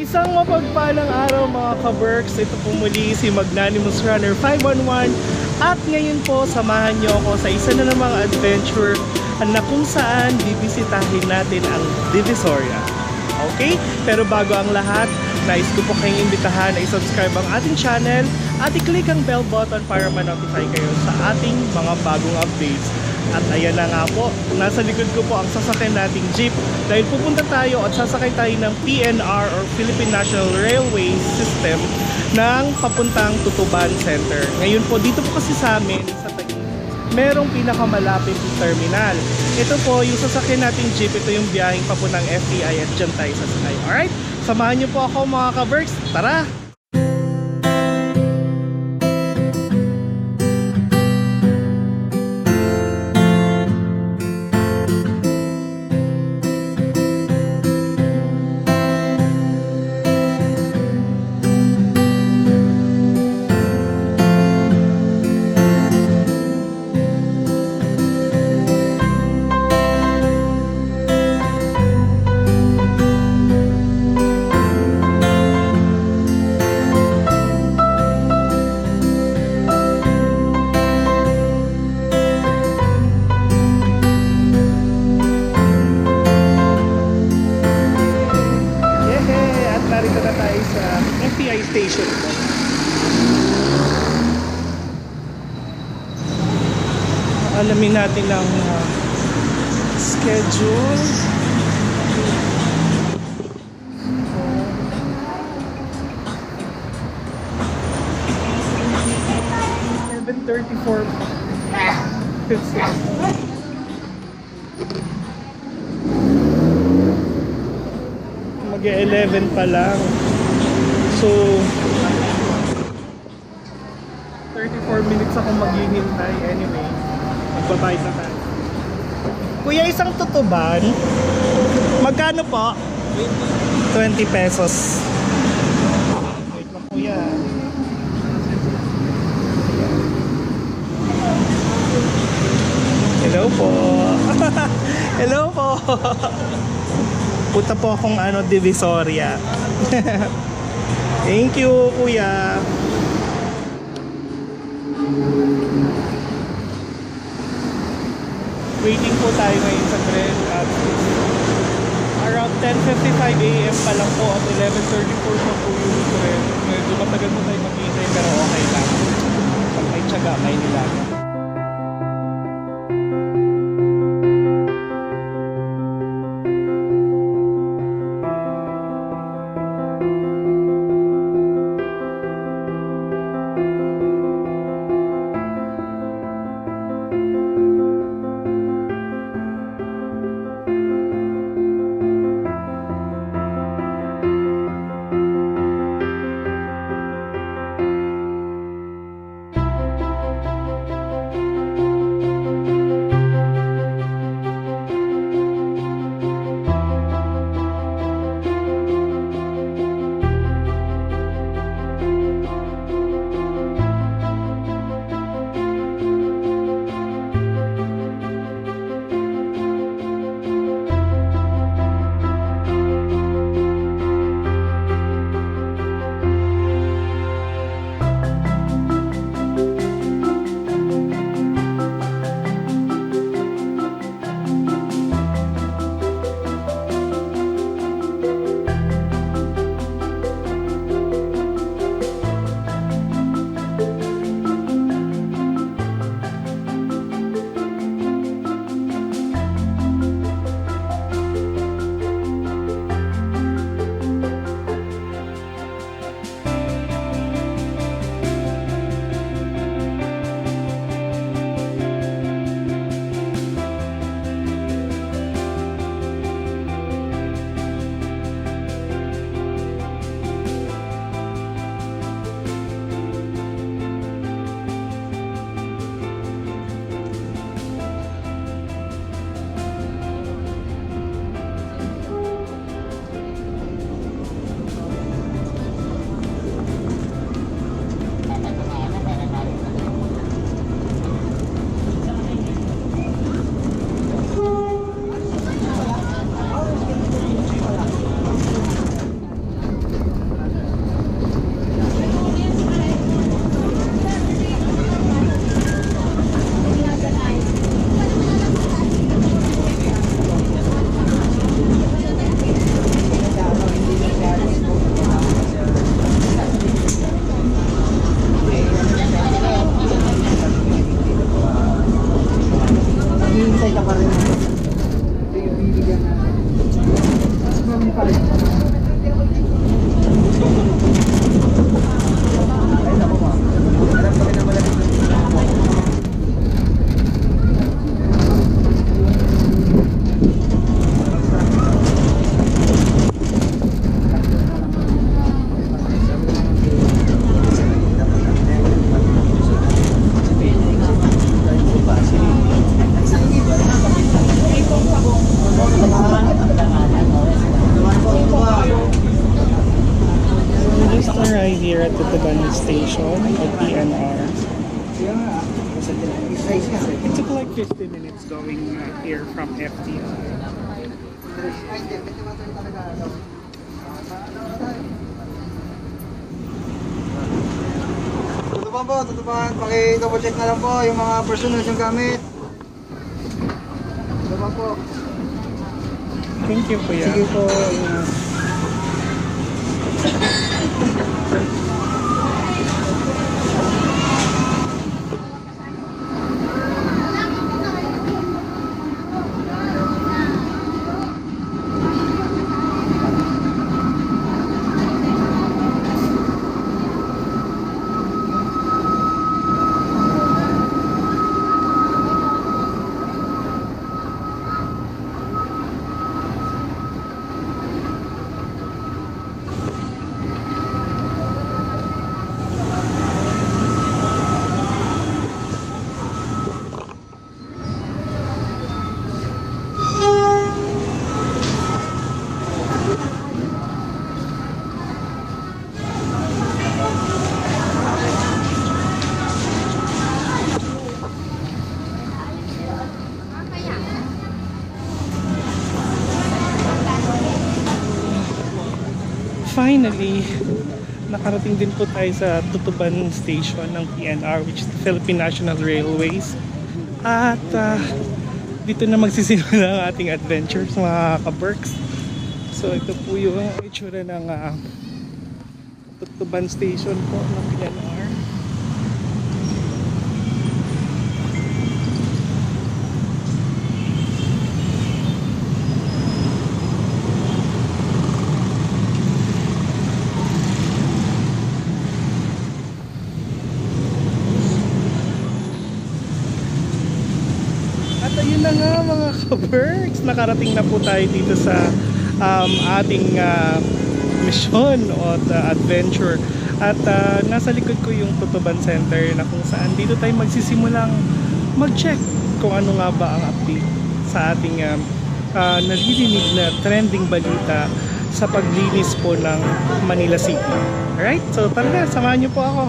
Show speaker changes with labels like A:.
A: Isang mapagpalang araw mga ka-Berks. Ito po muli si Magnanimous Runner 511. At ngayon po samahan niyo ako sa isa na namang adventure na kung saan bibisitahin natin ang Divisoria. Okay? Pero bago ang lahat, nais ko po kayong imbitahan na i-subscribe ang ating channel at i-click ang bell button para ma-notify kayo sa ating mga bagong updates. At ayan na nga po, nasa likod ko po ang sasakyan nating jeep dahil pupunta tayo at sasakay tayo ng PNR or Philippine National Railway System ng papuntang Tutuban Center. Ngayon po, dito po kasi sa amin sa Tatak, merong pinakamalapit na terminal. Ito po, yung sasakyan nating jeep, ito yung biyaheng papuntang FTI at dyan tayo sasakay. Alright, samahan niyo po ako mga ka-Berks, tara! Station po. Alamin natin ang schedule. 7:34 mag-11 pa lang. So 34 minutes ako maghihintay. Anyway, magbabayad na tayo. Kuya, isang tutuban magkano po? 20 pesos. Wait lang kuya. Hello po. Hello po. Punta po akong Divisoria. Thank you, kuya. Waiting po tayo ngayon sa tren at around 10:55 AM pa lang po at 11:34 pa po yung tren. Medyo matagal mo tayo maghihintay pero okay lang. Pag may tiyaga, may nilaga. station of PNR. It took like 50 minutes going here from FTI.
B: Tutuban po, tutuban. Paki-double check na lang po yung mga personal yung gamit. Tutuban po.
A: Thank you, kuya.
B: Sige po.
A: Finally, nakarating din po tayo sa Tutuban Station ng PNR, which is the Philippine National Railways. At dito na magsisimula ang ating adventures, mga ka-Berks. So ito po yung itsura ng Tutuban Station po ng PNR. At ayun na nga mga ka-Berks, nakarating na po tayo dito sa ating mission o adventure. At nasa likod ko yung Tutuban Center na kung saan dito tayo magsisimulang mag-check kung ano nga ba ang update sa ating naririnig na trending balita sa paglinis po ng Manila City. Alright, so tara na, samahan niyo po ako.